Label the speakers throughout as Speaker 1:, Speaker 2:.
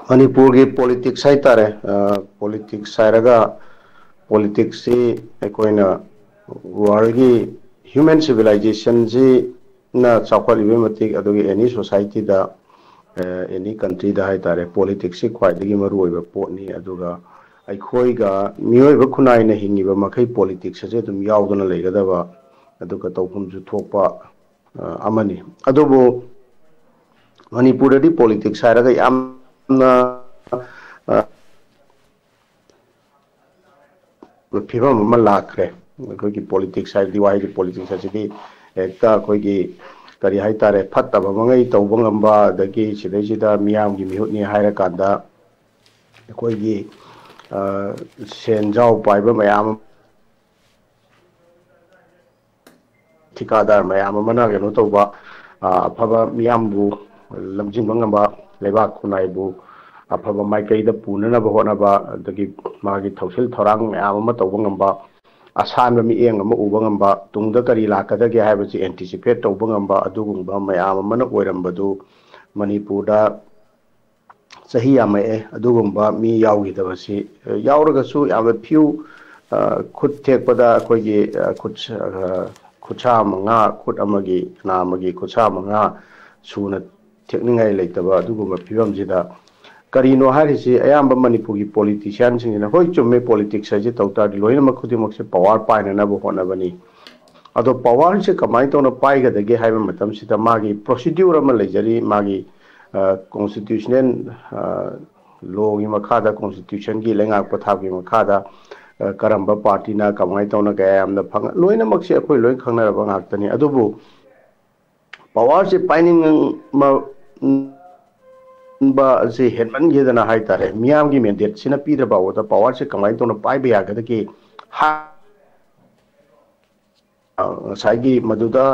Speaker 1: मणिपुर की पॉलिटिक्स है तारे पॉलिटिक्स है पॉलिटिक्स से कोई वर्ल्ड की ह्यूमन सिविलाइजेशन से ना चाखलिबे मतिक अदुगी एनी सोसाइटी दा एनी कंट्री दा है तारे पॉलिटिक्स से ख्वाइदगी मरुओइबा पोटनी अदुगा अखोइगा मियोइबा खुनाइ न हिंगिबा मखै पॉलिटिक्स से तुम यावदना लेगदबा अदुगा तौफुमजु थोकपा अमनी अदुबो मणिपुर दी पॉलिटिक्स है यामना फिवम अमा लाखरे अखोइगी पॉलिटिक्स है दिवाई की पॉलिटिक्स है हेक्ता अखोइगी करी है तारे फत्तबा मंगै तौबा ngamba दगी सिदैसिदा मियामगी मिहुतनी हाइरा कांदा अखोइगी सेनजाव पाइबा मयाम ठिकादार मयाम मना केनो तौबा अफबा मियामबु लमजिंबा ngamba लेबाक खुनाइबु अफबा माइकैदा पुननबा होनबा दगी मागी थौसिल थौरांग मयाम अमा तौबा ngamba असानबा मिएंग अमा उबा ngamba तुंगदा करी लाकदगे हाइबसि एंटिसिपेट तौबा ngamba अदुगुंबा मयाम अमना ओइरंबदु मणिपुरदा सही यामे अदुगुंबा मी यावगिदबसि यावरगसु याम फ्यू खुद थेकपदा अखोइगी खुचा मंगा खुद अमगी नामगी खुचा मंगा सुना थेकनिंगाइ लेतबा अदुगुंबा फिवमजिदा करीनो हारिसि अयाम मणिपुर की पॉलिटिशियन सिंगिना होय चुम्मे पॉलिटिक्स है तौतादी लोइना मखुदिमक से पावर पाइननब होनबनी अदो पावर से कमाई तौना पाइगदगे हाइबा मतम सिदा मागी प्रोसीड्यूर अमा लेजरी मागी कॉन्स्टिट्यूशनल लॉ की मखादा कॉन्स्टिट्यूशन की लेंगाक पथाब की मखादा करंबा पार्टी ना कमाई तौना गयामना फंग लोइना मक्से अखोय लोइ खंगनरबा ngaktani अदुबु पावर से पाइनिंग से हेडमन गेदना हाई तारे मियाम की मैंडेट सिना पीदबा ओदा पावर से कमाई तौना पाइबा यागदगे साइगी मदुदा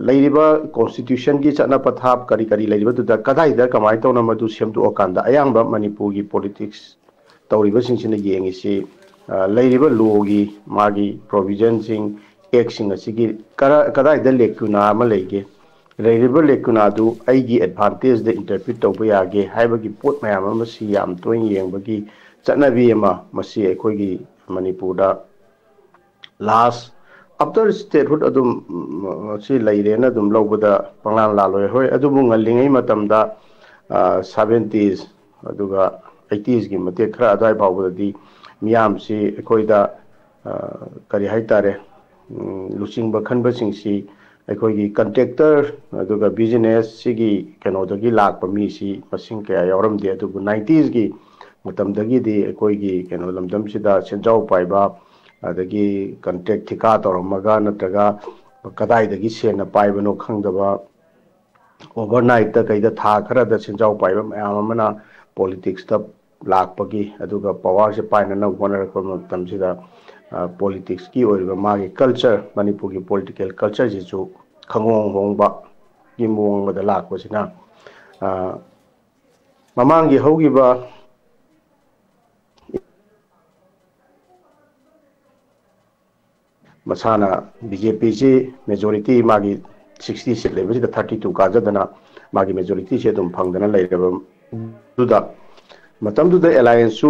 Speaker 1: लेरिबा कॉन्स्टिट्यूशन की चना पथाप करी करी लेरिबा दुदा कदाइदा कमाई तौना मदु सेमदु ओकांदा अयांबा मणिपुर की पॉलिटिक्स तौरिबा सिंसिना येंगिसि लेरिबा लॉ की मागी प्रोविजन सिंग एक्ट सिंग असिगी कदाइदा लेकुना अमा लेगे लेरिबा लेकुनादु आइगी एडवांटेज द इंटरप्रिट तौबा यागे हाइबगी पोट मयाम अमा सि याम तोइन येंबगी चटनाबी अमा मसि अखोइगी मणिपुरदा लास्ट आफ्टर स्टेटहुड अदुम से लेरेना अदुम लौबदा पंगलान लालोय होय अदुबु ngaliङै मतमदा 70s अदुगा 80s की मते खरा अदाय फावबदि मियाम से अखोइदा करी हाय तारे लुचिंगबा खनबसिंगसी अखोइगी कॉन्ट्रैक्टर अदुगा बिजनेस सिगी कनोदगी लाकपा मीसी मसिंग कया यावरमदे अदुबु 90s की मतमदगी दि अखोइगी कनो लमदमसिदा सेंजाव पाइबा अदगी कॉन्ट्रैक्ट ठिका तौरमगा नत्रगा कदाइदगी सेना पाइबनो खंगदबा ओवरनाइट कईदा था खरदा सेंजाव पाइबा मयाम अमना पॉलिटिक्स ता लाकपगी अदुगा पावर से पाइनना होनरक मतमसिदा पॉलिटिक्स की ओइबा मागे कल्चर मणिपुर की पॉलिटिकल कल्चर जिसु खंगोंग होंगबा की मोंगबदा लाकपसिना ममांगी हौगिबा मसाना बीजेपी से मेजोरिटी मागी 60 सीट लेबसी 32 काजदना मागी मेजोरिटी से तुम फंगदना लेरबा दुदा मतम दुदा अलायंस सु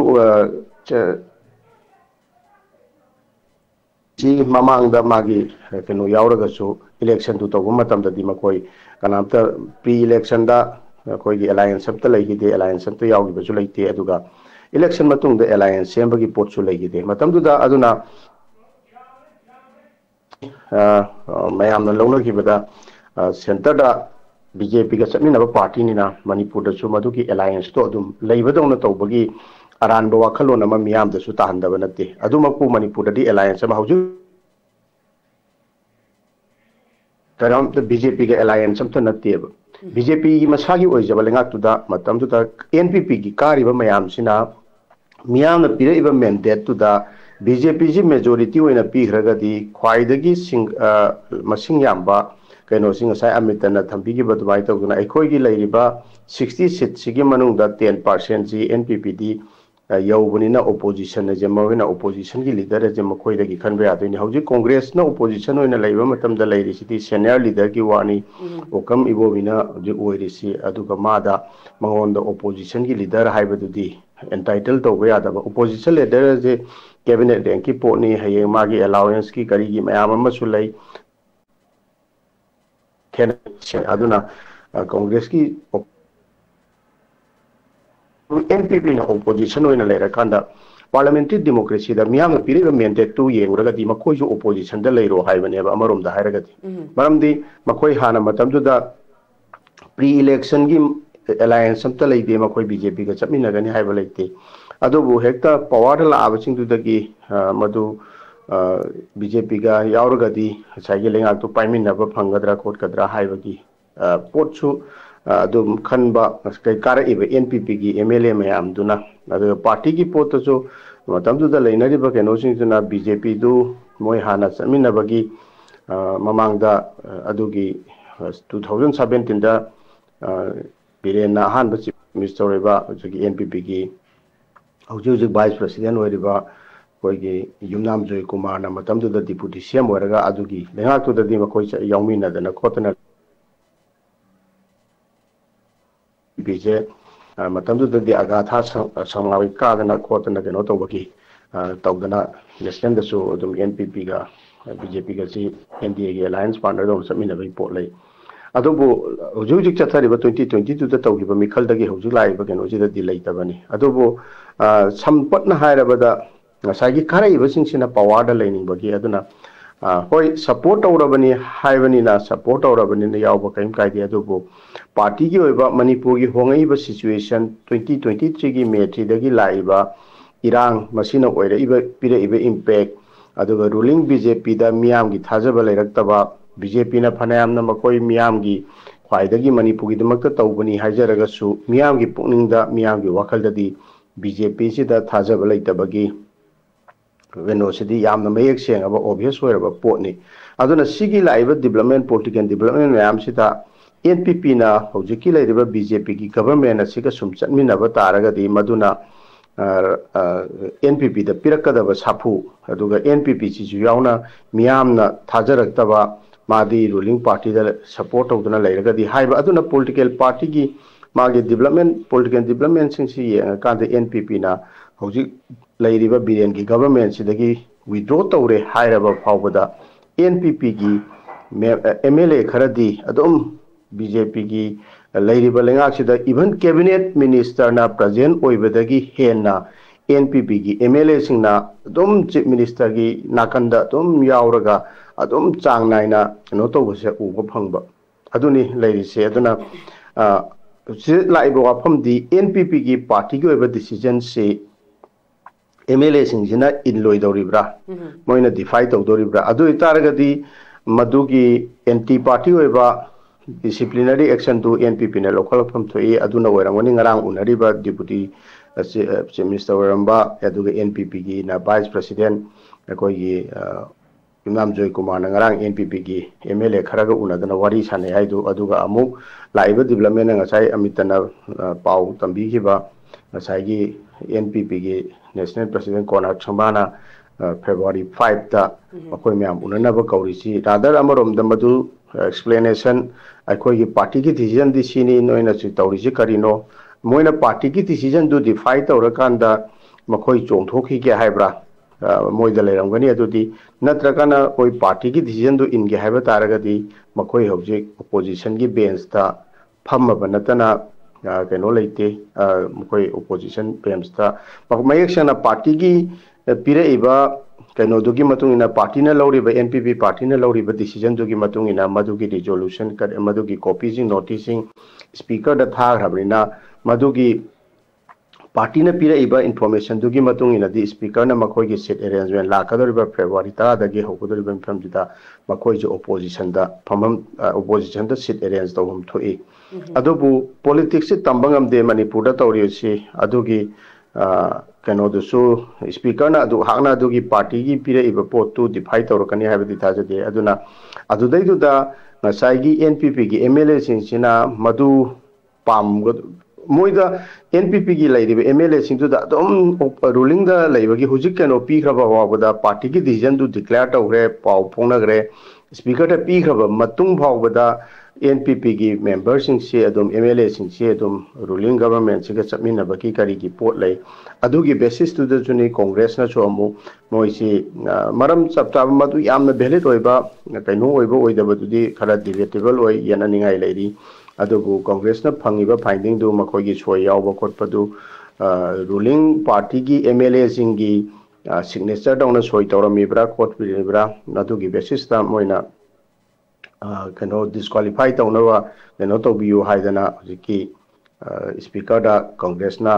Speaker 1: ची ममांगदा मागी कनो यावरगसु इलेक्शन तु तौबा मतमददि मकोय कनामता प्री इलेक्शन दा कोई अलायंस अब लेगिदे अलायंस अब यावगिबसु लेते अदुगा इलेक्शन मतुंग दा अलायंस सेमबगी पोटसु लेगिदे मतम दुदा अदुना मयामना लौनगिबदा सेंटर बीजेपी का चटमिनबा पार्टी निना मणिपुर दसु मदुगी अलायंस तो अदुम लेबदौना तौबगी अरानबा वाखलोन अमा मियाम दसु ताहंदबा नते अदुमकु मणिपुर दि अलायंस अमा हौजु तरम द बीजेपी के अलायंस अमत नतेब बीजेपी की मसागी ओइजबा लेंगाक्तुदा मतमदुदा एनपीपी की कारिबा मयाम सिना मियामना पिरेइबा मैंडेट तुदा बीजेपी जी मेजोरिटी होइना पीखरगदी ख्वाइदगी सिंग मसिंग याम्बा कनो सिंग साइ अमितना थंबीगी बदुबाई तौदुना अखोइगी लेरिबा 60 सीट सिगी मनुंगदा 10% जी एनपीपी दी यौबनीना ओपोजिशन जे मगना ओपोजिशन की लीडर जे मखोइदगी खनबे यादोइनि हौजी कांग्रेस ना ओपोजिशन होइना लेइबा मतमदा लेरिसिति सीनियर लीडर की वानी ओकम इबोबिना जे ओइरिसि अदुगा मादा मंगोंदा ओपोजिशन की लीडर हाइबदुदी एंटाइटल तौबा यादबा ओपोजिशन लीडर जे कैबिनेट रैंक की पोनी हये मागी अलाउंस की करीगी मयाम अमसु लई अदुना कांग्रेस की एनपीपी ना ओपोजिशन होइना लेरकांदा पार्लियामेंट्री डेमोक्रेसी दा मियाम पीरिबा मेंडेट टू येंगुरगदी मखोइ जो ओपोजिशन दा लेरो हाइबनेबा अमरोमदा हाइरगदी मरमदी मखोइ हाना मतमदुदा प्री इलेक्शन की अलायंस अमता लेदे मखोइ बीजेपी का चमिनगनी हाइबा लेते अदुबु हेक्ता पावर लाबसिंगदुदगी मदु बीजेपी का यावरगदी साइगे लेंगाक तो पाइमिनबा फंगदरा कोटकदरा हाइबगी पोटसु अदुम खनबा कई कारइबा एनपीपी की एमएलए मयामदुना अदु पार्टी की पोतसु मतमदुदा लेनरिबा केनोसिंगदुना बीजेपी दु मोय हाना चमिनबगी ममांगदा अदुगी 2017 दा बिरेन अहानबा चीफ मिनिस्टर होइबा जोगी एनपीपी की हौजी वाइस प्रेसिडेंट होइबा कोई युमनाम जय कुमार ना मतमदुदा डिप्यूटी सीएम होरगा अदुगी लेंगाक्तुददी मखोइ याउमिनदना खोतना बीजे मतमदुददी अगाथा संगावी कादना खोतना केनो तौबकी तौदना नेशनल दसु अदुम एनपीपी गा बीजेपी गा सी एनडीए के अलायंस पार्टनर दो समिनबई पोट लई अदुबु हुजुजिक चथरिबा 2022 दा तौगिबा मिखलदगी हुजुक लाइबा केनोजिददी लेतबनी अदुबु संपटना हायरबदा सागी खराइबा सिंसिना पावर दा लेनिंगबगी अदुना होय सपोर्ट तौरबनी हाइबनीना सपोर्ट तौरबनीना यावबा कयम कायदे अदुबु पार्टी की होइबा मणिपुर की होंगइबा सिचुएशन 2023 की मे 3 दगी लाइबा इरांग मसिना ओइरइबा पिरइबा इंपैक्ट अदुगा रूलिंग बीजेपी दा मियाम की थाजबा लेरक्तबा बीजेपी ना फनायामना मकोइ मियाम की ख्वाइदगी मणिपुर की दमकता तौबनी हाइजरगसु मियाम की पुकनिंगदा मियाम की वखलददी बीजेपी सिदा थाजबा लेतबगी वेनोसिदी यामना मयेक सेंगबा ऑब्वियस होरबा पोटनी अदुना सिगी लाइबा डेवलपमेंट पॉलिटिकल डेवलपमेंट मयाम सिदा एनपीपी ना हौजिकी लेरिबा बीजेपी की गवर्नमेंट असिगा सुम चटमिनबा तारगदी मदुना एनपीपी दा पिरकदबा साफु अदुगा एनपीपी सिजु यावना मियामना थाजरक्तबा मादी रूलिंग पार्टी दा सपोर्ट तौदना लेरगदी हाइबा अदुना पॉलिटिकल पार्टी की मागे डेवलपमेंट पॉलिटिकल डेवलपमेंट सिंगसी येंगाकांदा एनपीपी ना हौजिक लेरिबा बिरेन की गवर्नमेंट सिदगी विड्रॉ तौरे हाइरबा फावबदा एनपीपी की एमएलए खरदी अदुम बीजेपी की लेरिबा लेंगाक्सिदा इवन कैबिनेट मिनिस्टर ना प्रेजेंट ओइबदगी हेना एनपीपी की एमएलए सिंगना अदुम चीफ मिनिस्टर की नाकंदा अदुम यावरगा अदुम चांग नाइना नो तौबसे उबा फंगबा अदुनी लेरिसे अदुना लाइबा वाफमदी एनपीपी की पार्टी की ओइबा डिसीजन से एमएलए सिंगसिना इनलोइदौरिब्रा मोइना डिफाई तौदौरिब्रा अदु इतारगदी मदुगी एंटी पार्टी होइबा डिसिप्लिनरी एक्शन टू एनपीपी ने लोकलफम थोई अदुना ओइरंगनि ngarang उनरिबा डिप्यूटी चीफ मिनिस्टर ओइरंबा अदुगा एनपीपी की ना वाइस प्रेसिडेंट अकोगी इमाम जय कुमार ना ngarang एनपीपी की एमएलए खरगा उनदना वारी साने हाइदु अदुगा अमुक लाइबा डेवलपमेंट ngasai amitana पाउ तंबीखिबा ngasai एनपीपी की नेशनल प्रेसिडेंट कोना छंबाना फेब्रुआरी 5 ता अखोय म्याम उननबा कौरिसी रादर अमरोम दमदु एक्सप्लेनेशन अखोय की पार्टी की डिसीजन दि सिनी नोइना सि तौरिसी करिनो मोइना पार्टी की डिसीजन दु डिफाई तौरकांदा मखोय चोंथोखि के हाइब्रा मोइदा लेरंगनी अदुदी नत्रकाना कोई पार्टी की डिसीजन दु इनगे हाइबा तारगदी मखोय हौजिक ओपोजिशन की बेंच ता फम्मबा नतना कनो लेते मखोय ओपोजिशन बेंच ता मयेक्सना पार्टी की पिरेइबा कनो दुगी मतुंगिना पार्टी ना लौरिबा एनपीपी पार्टी ना लौरिबा डिसीजन दुगी मतुंगिना मदुगी रिजोल्यूशन कर मदुगी कॉपीजिंग नोटिसिंग स्पीकर दा थाग्रबनिना मदुगी पार्टी ना पिरेइबा इन्फॉर्मेशन दुगी मतुंगिना दी स्पीकर ना मखोय की सीट अरेंजमेंट लाकदोरिबा फेब्रुआरी 10 दगी होगदोरिबा फमजिदा मखोय जो ओपोजिशन दा फमम ओपोजिशन दा सीट अरेंज तौम थोई अदुबु पॉलिटिक्स से तंबंगम दे मणिपुर दा तौरियोसी अदुगी कनोदसु स्पीकर ना अदु हागना अदुगी पार्टी की पिरेइबा पोतु डिफाई तौरकनी हाबदि थाजदे अदुना अदुदैदुदा ngasai gi एनपीपी की एमएलए सिंसिना मदु पाम मोइदा एनपीपी की लाइरिबे एमएलए सिंगदुदा अदुम रूलिंग दा लाइबगी हुजिक केनो पीखरबा वाबदा पार्टी की डिसीजन दु डिक्लेयर तौरे पाउ फोंगनगरे स्पीकर दा पीखरबा मतुंग फावबदा एनपीपी की मेंबर सिंग से अदुम एमएलए सिंग से अदुम रूलिंग गवर्नमेंट से चटमिनबकी करी की पोट लै अदुगी बेसिस टू द जुनी कांग्रेस ना सोमु मोइसी मरम चपता मदु यामना वैलिड ओइबा कैनो ओइबा ओइदबदुदी खरा डिबेटेबल ओइ यानानिंगाई लैरी अदुबु कांग्रेस ना फंगिबा फाइंडिंग दु मखोगी सोय यावबा खोटपदु रूलिंग पार्टी की एमएलए सिंग की सिग्नेचर दौना सोय तौरमीब्रा खोटबिब्रा अदुगी बेसिस ता मोइना कनो डिस्क्वालीफाई तौनवा कनो तौबियु हाइदना हुजिकी स्पीकर दा कांग्रेस ना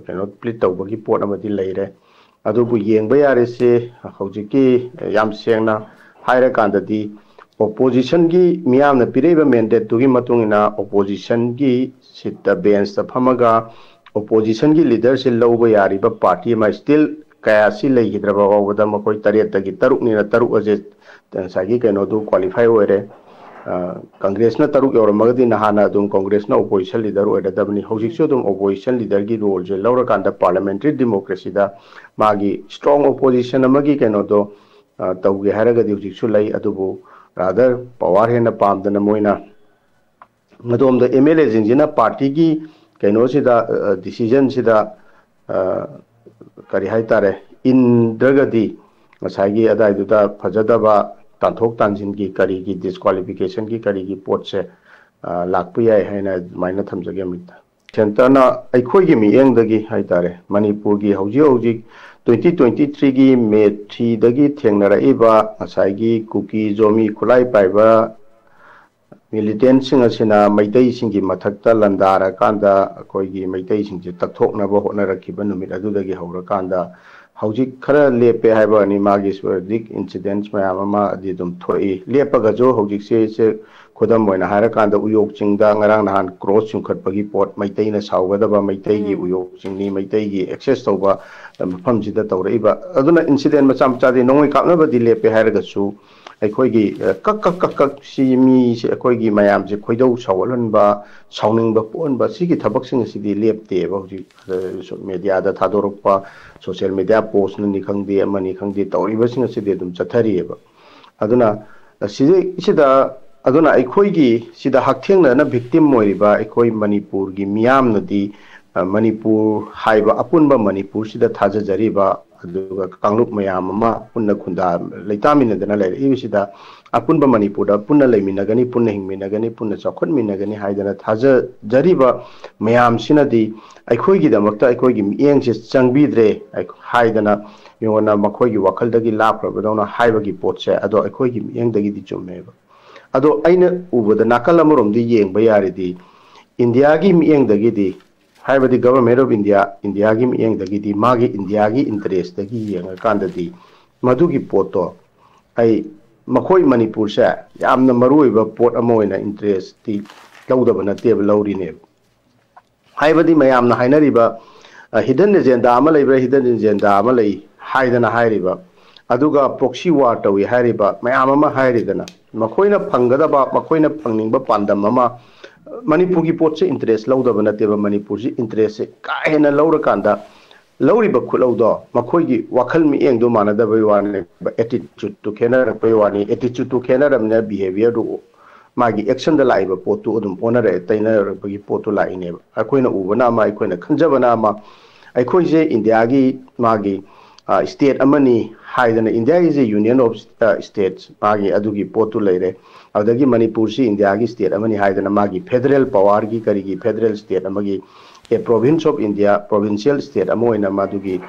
Speaker 1: कनो प्लीट तौबगी पोट अमदि लैरे अदुबु येंबा यारे से हुजिकी याम सेंगना हाइरा कांददी ओपोजिशन की मियाम पिरेब मैंडेट तुगी मतुंगिना ओपोजिशन की सिट बेंच फमगा ओपोजिशन की लीडर से लौब यारिबा पार्टी मा स्टिल कया सी लेगिद्रबा वावदा मकोई तरेत तगी तरुक निना तरुक अजे सागी कनो दु क्वालिफाई होरे कांग्रेस ना तरुक योरमगदी नहाना दुम कांग्रेस ना ओपोजिशन लीडर ओइदबनी हौजिकसो दुम ओपोजिशन लीडर की रोल जे लौरा कांदा पार्लियामेंट्री डेमोक्रेसी दा मागी स्ट्रांग ओपोजिशन अमगी कनो दो तौगे हारगदी हौजिकसो लै अदुबु रादर पावर हेन पामदना मोइना मदोम द एमएलए जिंजिना पार्टी की कनो सिदा डिसीजन सिदा करी हाय तारे इंद्रगदी मसागी अदाइदुदा फजदबा तांथोक तांजिन की करी की डिस्क्वालिफिकेशन की करी की पोट से लाकपु याय हैना माइना थमजगे मिता सेंटरना अखोई की मियंगदगी हाय तारे मणिपुर की हौजी हौजी 2023 की मे 3 दगी थेंगनराइबा मसागी कुकी जोमी खुलाई पाइबा मिलिटेंट सिंग असिना मैतै सिंगी मथक्ता लंदारा कांदा अखोई मैतै सिंग तकथोकनबा होनरखिबा नुमित अदुदगी हौरा कांदा हौजी खरा लेपे हाइबा नि मागी स्वर्दिक इंसिडेंट्स मयाम अमा दि दुम थोई लेपगा जो हौजी से खुदम मोइना हारा कांदा उयोग चिंगदा ngarang nahan cross चुंखटपगी pot Meitei ना सावगदबा Meitei gi उयोग चिंगनी Meitei gi access तौबा मफम जिदा तौरइबा अदुना इंसिडेंट मचा मचा दि नोंगै कापनबा दि लेपे हारगसु अखोगी कक सिमी से अखोगी मयाम से खोइदौ सावलनबा सावनिंगबा पोनबा सिगी थबकसिंग सिदि लेपते हौजी मीडिया दा थादोरपा सोशल मीडिया पोस्ट नि खंगदे अमनि खंगदे तौरिबसिंग सिदि दुम चथरिएबा अदुना सिदा अदुना अखोगी सिदा हक्थेंगना ना विक्टिम मोइबा अखोई मणिपुर की मियाम नदी मणिपुर हाइबा अपुनबा मणिपुर सिदा थाजजरिबा अदुगा कांगलुप मयाम अमा पुन्ना खुंदा लेतामिनदना लेइबिसिदा अपुनबा मणिपुर दा पुन्ना लेमिनगनी पुन्ना हिंगमिनगनी पुन्ना चौखटमिनगनी हाइदना थाजजरिबा मयाम सिनदी अखोगी दमक्ता अखोगी मियेंग से चंगबिद्रे हाइदना योना मखोगी वखलदगी लाप्रबदौना हाइबगी पोटसे अदो अखोगी मियेंगदगी दि चुमेबा अदो अइना उबदा नाकल अमरोमदि येंबा यारिदि इंडिया की मियेंगदगी हाइबदी गवर्नमेंट ऑफ इंडिया की मियेंगदगी मागी इंडिया की इंटरेस्ट दगी येंगा कांददी मधुगी पोटो आई मखोई मणिपुर से यामना मरुइबा पोट अमोइना इंटरेस्ट ती लौदबा नतेब लौरिने हाइबदी मयामना हाइनरिबा हिडन एजेंडा अमा लैब्रा हिडन एजेंडा अमा लै हाइदना हाइरिबा अदुगा प्रॉक्सी वार तौई हाइरिबा मयाम अमा हाइरिदना मखोइना फंगदबा मखोइना फंगनिंगबा पांदम अमा मणिपुर की पोट से इंटरेस्ट लौदबा नतेबा मणिपुर से इंटरेस्ट से काहेना लौरकांदा लौरिबा खुलौदो मखोइगी वखल मियेंगदो मानदबा वाने एटीट्यूड टू खेनरपै वानी एटीट्यूड टू खेनरमना बिहेवियर दो मागी एक्शन दा लाइबा पोटु अदुम ओनरे तैनरबगी पोटु लाइनेबा अखोइना उबना मा अखोइना खंजबना मा अखोइजे इंडिया की मागी स्टेट अमनी हाइदना India is a union of states मागी अदुगी पोटु लेरे अदगी मणिपुर से इंडिया की स्टेट अमनी हाइदना मागी फेडरल पावर की करीगी फेडरल स्टेट अमगी a province of India provincial state अमोइना मादुगी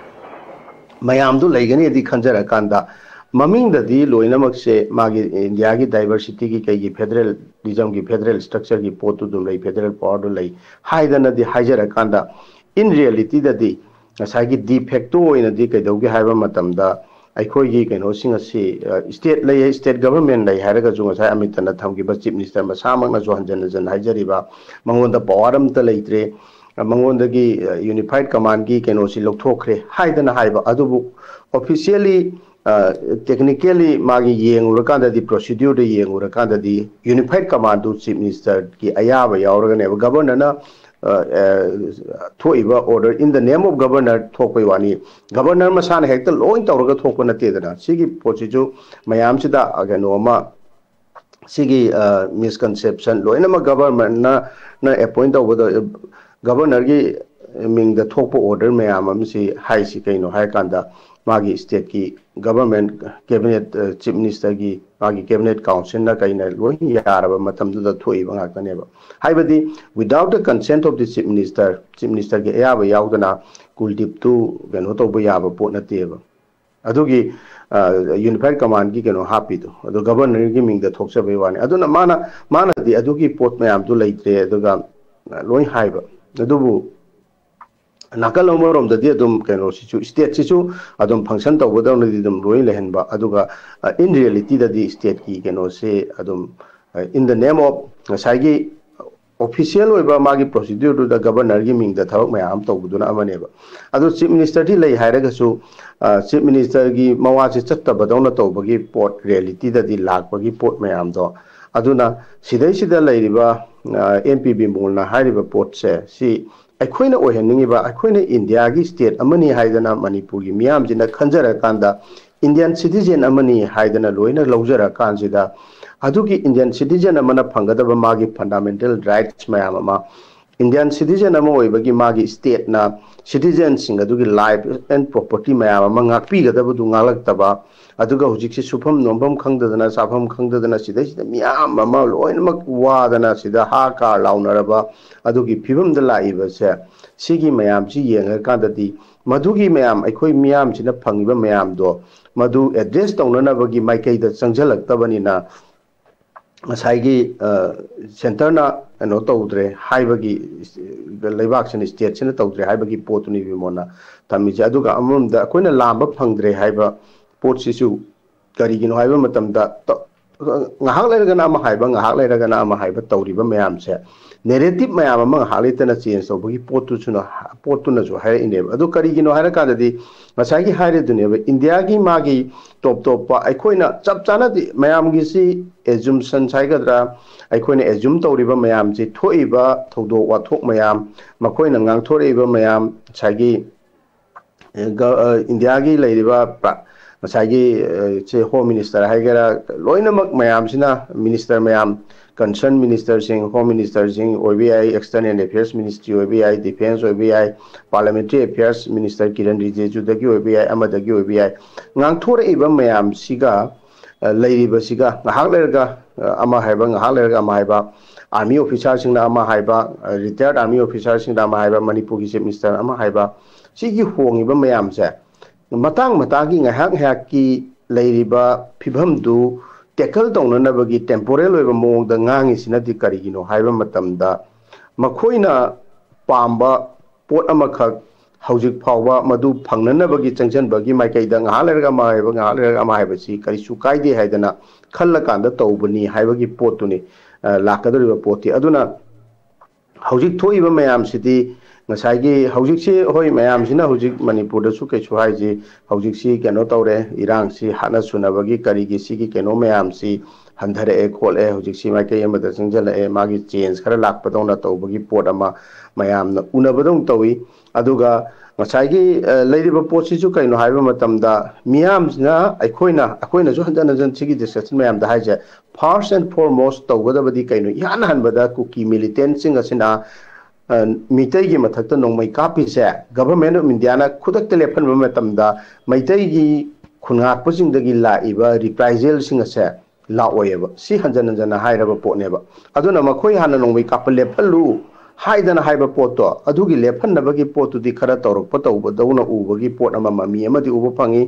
Speaker 1: मयामदु लेगनी यदि खंजरा कांदा ममिंगददी लोइनमक से मागी इंडिया की डाइवर्सिटी की कई फेडरल निजाम की फेडरल स्ट्रक्चर की पोटु दुम लै फेडरल पावर दु लै हाइदना दि हाइजरा कांदा इन रियलिटी ददी सागी डी फैक्टो ओइनदी कैदौगे हाइबा मतमदा अखोगी कैनो सिंग असि स्टेट लै स्टेट गवर्नमेंट लै हारगा जो ngसा अमितना थमगिबा चीफ मिनिस्टर मसामकना जो हंजन जन हाइजरिबा मंगोंदा पावर अमता लैत्रे मंगोंदगी यूनिफाइड कमांड की कैनो सि लौथोखरे हाइदना हाइबा अदुबु ऑफिशियली टेक्निकली मागी येंगुरकांददी प्रोसीड्यूर दे येंगुरकांददी यूनिफाइड कमांड दु चीफ मिनिस्टर की अयाबा यावरगने गवर्नर थोइबा order in the name of governor थोपै वानी गवर्नर मसाना हेक्ट लोइन तौरगा थोपा नतेदना सिगी पोचिजु मयाम सिदा गनोमा सिगी मिसकंसेप्शन लोइनम गवर्नमेंट ना अपॉइंट तौबदा गवर्नर की मिंग द थोप ऑर्डर मैम हाई कहीं है मागी स्टेट की गवर्नमेंट कैबिनेट चीफ मिनिस्टर की मागी कैबिनेट काउंसिल कहीं लोई यारब थोबने without the consent of the chief minister की अयाब यादना कुलदीप तू कहो तब याब पोट नतेब अदुगी यूनिफाइड कमांड की कनो हापीदो अदो गवर्नर की मिंग द थोक्सबे वाने अदुना माना दी अदुगी पोट मैम तो लेते अदुगा लोई हाइब अदुबु नाकल अमरोमददी अदुम कनो सिचु स्टेट सिचु अदुम फंक्शन तौबदौनदी अदुम लोई लेहनबा अदुगा इन रियलिटी ददी स्टेट की कनो से अदुम इन द नेम ऑफ साइगी ऑफिशियल होइबा मागी प्रोसीड्यूर टू द गवर्नर की मिंग द थबक मयाम तौबदुना अमनेबा अदु चीफ मिनिस्टर दी लई हायरगसु चीफ मिनिस्टर की मवासे चत्तबदौना तौबगी पोर्ट रियलिटी ददी लाखबगी पोर्ट मयाम दो अदुना सिदै सिदा लैरिबा एमपीबी मोलना हारिबा पोर्ट से अखोइना ओहनिंगिबा अखोइना इंडिया की स्टेट अमनी हाइदना मणिपुर की मियाम जिना खंजरा कांदा इंडियन सिटीजन अमनी हाइदना लोइना लौजरा कांसिदा अदुगी इंडियन सिटीजन अमना फंगदबा मागी फंडामेंटल राइट्स मयाम अमा इंडियन सिटीजन अमा ओइबगी मागी स्टेट ना सिटीजन सिंग अदुगी लाइफ एंड प्रॉपर्टी मयाम अमा ngapi ngalakdaba aduga hujik si sufam nombam khangdadana safam khangdadana sidai sida miyam ama loinamak wadana sida ha ka launaraba adugi phibam da laiba se sigi mayam si yenga kandadi madugi mayam aikoi miyam sina phangiba mayam do madu address taunana bagi maikai da changjalaktabani na ngasai center na no tawdre haibagi leibak sin state sin tawdre haibagi potuni bimona tamiji aduga amum da koina lamba phangdre haiba पोट सिसु करीगिनो हाइबा मतमदा ngahak leragana ama haiba ngahak leragana ama haiba tawriba mayam se narrative mayam ama halitana change tawbagi potu chuna potuna jo hai ineba adu karigino haira kadadi masai gi haire duneba india gi magi top pa aikoina chap chana di mayam gi si assumption sai gadra aikoina assume tawriba mayam ji thoiba thodo wathok mayam makoina ngang thoriba mayam sai gi india gi leiriba home minister है लोनमक मैम minister मैम concern minister home minister external affairs ministry defence parliamentary affairs minister Kiren रिजिजूदी गांथोरब मैम army officer retired army officer Manipur की chief minister होंगी ma'am से Matang मतागी ngahak ki leiriba phibam du tackle tawnanabagi temporal oiba mong da ngangi sinati karigino haiba matamda makhoina pamba pot amakhak haujik phawba madu phangnanabagi changchanbagi maikai da ngahalerga ma haiba si kari su kaide haidana khalla kanda tawbani haibagi potuni lakadoriba poti aduna haujik thoiba mayam sidi ngasai hojik si hoi mayam sina hojik manipur da su kai chu hai ji hojik si keno tawre irang si hana sunabagi kari gi si gi keno mayam si handhare e khol e hojik si mai kai amada singjala e magi change khara lakpa dawna tawbagi pot ama mayam na unabadong tawi aduga ngasai gi leiriba pot si chu kaino haiba matamda miyam na akoina ju hanjana jan sigi discussion mayam da haije first and foremost tawgadabadi kaino yan hanbada kuki militant sing asina मीटई की मथक नोंमई कापीसे government of India ना खुदक लेफन मतमदा मैतई की खुनाकपसिंगदगी Laiba reprisal सिंगसे लाओयबा सी हंजन हंजन हाइरबा पोनेबा अदुना मखोय हाना नोंमई काप लेफलु हाइदना हाइबा पोतो अदुगी लेफनबगी पोतुदी खरा तौरप तौबदौना उबगी pot अमा mummy अमदी उब fungi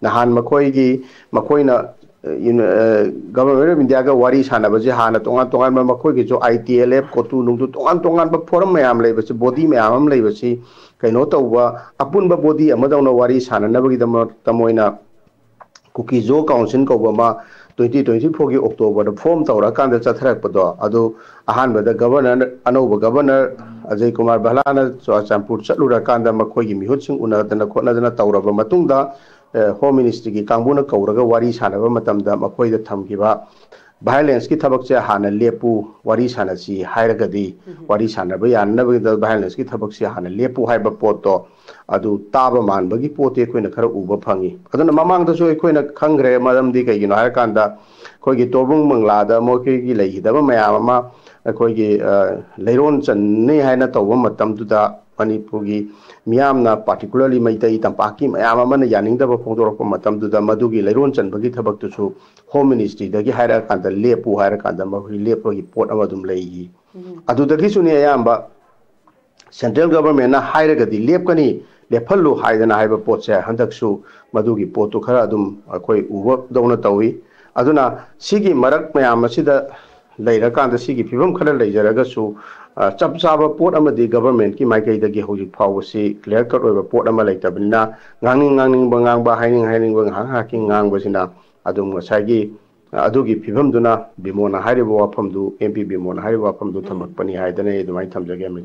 Speaker 1: नहान मखोयना government of India का वारी सानबजे हाना तोंगान तोंगान मखोय की जो ITLF कोतु नुंगदु तोंगान तोंगान फोरम मैम लेबसे बॉडी मैम लेबसी कइनो तौबा अपुनबा बॉडी अमदौना वारी साननबगी तमोइना कुकी जो काउंसिल कोबमा 2024 की अक्टोबर फॉर्म तौरा कांद चथरकपदो अदु अहानबदा गवर्नर अनौब गवर्नर अजय कुमार बहलाना चुरचांदपुर चलुरा कांद मखोय की मिहुतसिंग उनदना खोनदना तौरबा मतुंगदा होम मिनिस्ट्री की कांगबुना कौरगा वारी सानबा मतमदा मखोयदा थमखिबा violence ki thabak se hana lepu wari sana si hairagadi wari sana ba yanna ba violence ki thabak se hana lepu haiba poto adu taba man bagi pote koina khara uba phangi aduna mamang da so koina khangre madam di kai gino har kanda koi gi tobung mangla da mo ki lei da ba mayam ma koi gi leiron chan ne haina tawba matam tu da Manipuri miyamna particularly maitai tampaki mayam amana yaning da ba phongdorok matam tu da madugi leiron chan bagi thabak tu su home ministry dagi haira kanda lepu haira kanda ma lepu gi pot amadum lei adu dagi suni ayamba central government na haira gadi lep kani lephallu haidana haiba pot se handaksu madugi pot tu khara adum akoi uba dawna tawi aduna sigi marak mayam asida leira kanda sigi phibam khara leijaraga su chap chaba pot amadi government ki maikai dagi hoji phawsi clear cut oiba pot ama leitabina ngangning bangang ba haining bang ha ki ngang basina adum ngasagi adugi phibam duna bimona haribo wafam du MP bimona haribo wafam du thamak pani haidane dumai thamjage mi